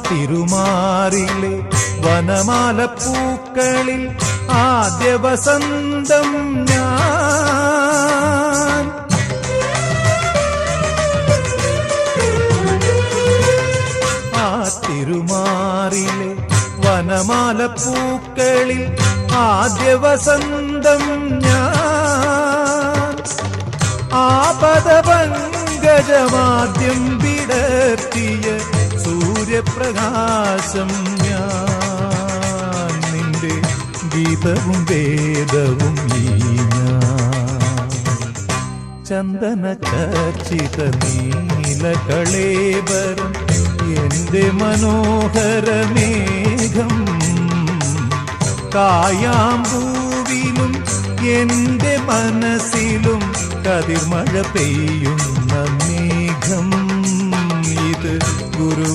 തിരുമാറിലെ വനമാല പൂക്കളിൽ ആദ്യ വസന്തം ഞാൻ. ആ തിരുമാറിലെ വനമാല പൂക്കളിൽ ആദ്യ വസന്തം ഞാൻ. ആപദപങ്കജമാദ്യം വിടർത്തിയ സൂര്യപ്രകാശം ഞാൻ. നിന്റെ ഗീതവും വേദവും ഈ ഞാൻ. ചന്ദന ചർച്ചിത നീലകളേബരം എന്റെ മനോഹരമേഘം. കായാമ്പൂവിലും എന്റെ മനസ്സിലും കതിർമഴ പെയ്യുന്ന മേഘം. ഇത് ഗുരു